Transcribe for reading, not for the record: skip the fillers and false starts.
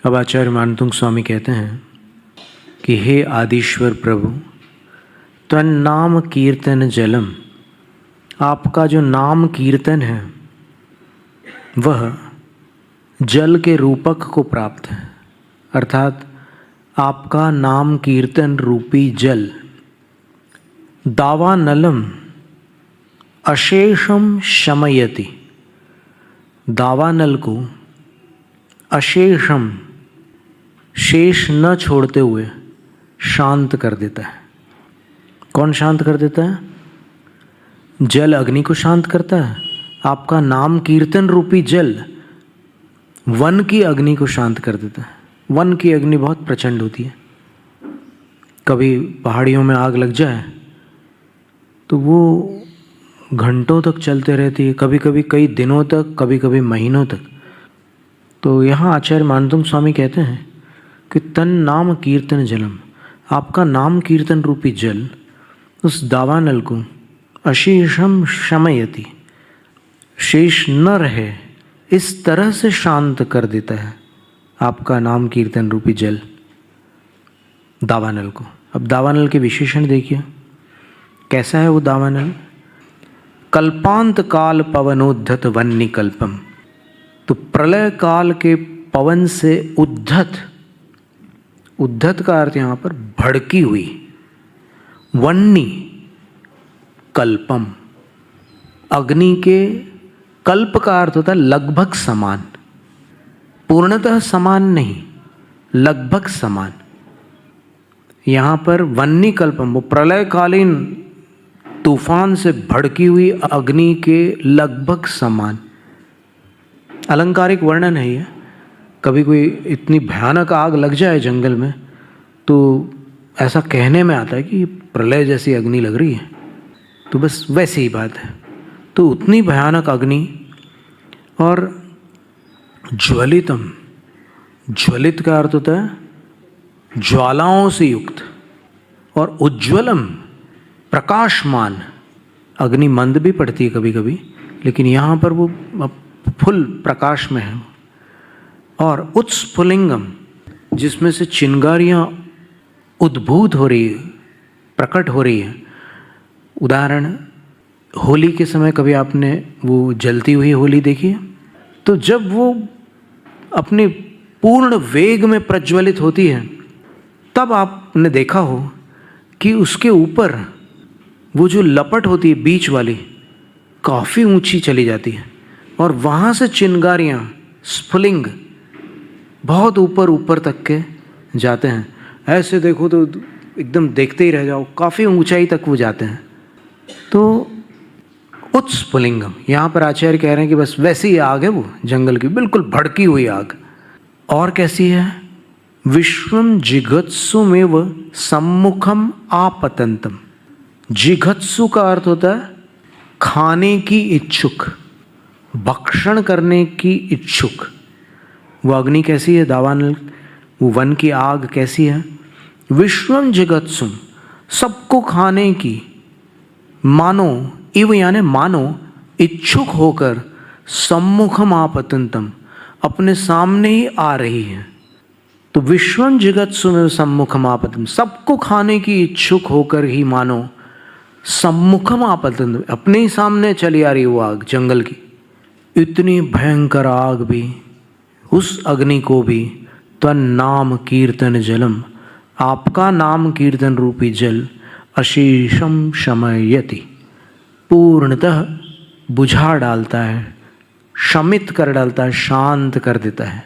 अब आचार्य मानतुंग स्वामी कहते हैं कि हे आदिश्वर प्रभु, तन्नाम कीर्तन जलम, आपका जो नाम कीर्तन है वह जल के रूपक को प्राप्त है। अर्थात आपका नाम कीर्तन रूपी जल दावानलम अशेषम शमयति, दावानल को अशेषम शेष न छोड़ते हुए शांत कर देता है। कौन शांत कर देता है? जल अग्नि को शांत करता है। आपका नाम कीर्तन रूपी जल वन की अग्नि को शांत कर देता है। वन की अग्नि बहुत प्रचंड होती है। कभी पहाड़ियों में आग लग जाए तो वो घंटों तक चलते रहती है, कभी कभी कई दिनों तक, कभी कभी महीनों तक। तो यहाँ आचार्य मानतुंग स्वामी कहते हैं कि तन नाम कीर्तन जलम, आपका नाम कीर्तन रूपी जल उस दावानल को अशेषम शमयति, शेष न रहे इस तरह से शांत कर देता है आपका नाम कीर्तन रूपी जल दावानल को। अब दावानल के विशेषण देखिए, कैसा है वो दावानल? कल्पांत काल पवनोद्धत वन्नी कल्पम, तो प्रलय काल के पवन से उद्धत, उद्धत का अर्थ यहाँ पर भड़की हुई, वन्नी कल्पम, अग्नि के कल्प का अर्थ होता है लगभग समान, पूर्णतः समान नहीं, लगभग समान। यहाँ पर वन्नी कल्पम, वो प्रलयकालीन तूफान से भड़की हुई अग्नि के लगभग समान। अलंकारिक वर्णन है ये। कभी कोई इतनी भयानक आग लग जाए जंगल में तो ऐसा कहने में आता है कि प्रलय जैसी अग्नि लग रही है, तो बस वैसी ही बात है। तो उतनी भयानक अग्नि और ज्वलितम, ज्वलित का अर्थ होता है ज्वालाओं से युक्त, और उज्ज्वलम प्रकाशमान। अग्नि मंद भी पड़ती है कभी कभी, लेकिन यहाँ पर वो फुल प्रकाश में है। और उत्स्फुलिंगम, जिसमें से चिंगारियाँ उद्भूत हो रही है, प्रकट हो रही है। उदाहरण, होली के समय कभी आपने वो जलती हुई होली देखी है? तो जब वो अपने पूर्ण वेग में प्रज्वलित होती है तब आपने देखा हो कि उसके ऊपर वो जो लपट होती है बीच वाली, काफ़ी ऊंची चली जाती है और वहाँ से चिंगारियाँ, स्फुलिंग, बहुत ऊपर ऊपर तक के जाते हैं। ऐसे देखो तो एकदम देखते ही रह जाओ, काफ़ी ऊंचाई तक वो जाते हैं। तो उत्स्फुलिंगम, यहाँ पर आचार्य कह रहे हैं कि बस वैसी ही आग है वो जंगल की, बिल्कुल भड़की हुई आग। और कैसी है? विश्वम जिघत्सुमेव सम्मुखम आपतंतम। जिघत्सु का अर्थ होता है खाने की इच्छुक, भक्षण करने की इच्छुक। वो अग्नि कैसी है? दावानल, वो वन की आग कैसी है? विश्वम जिघत्सुम, सबको खाने की, मानो, इव यानी मानो, इच्छुक होकर, सम्मुखम आपतंतम, अपने सामने ही आ रही है। तो विश्वम जिघत्सुमेव सम्मुखम आपतंतम, सबको खाने की इच्छुक होकर ही मानो सम्मुखम आपतंतम, अपने ही सामने चली आ रही वो आग जंगल की। इतनी भयंकर आग भी, उस अग्नि को भी तन नाम कीर्तन जलम, आपका नाम कीर्तन रूपी जल अशेषम शमयति, पूर्णतः बुझा डालता है, शमित कर डालता है, शांत कर देता है।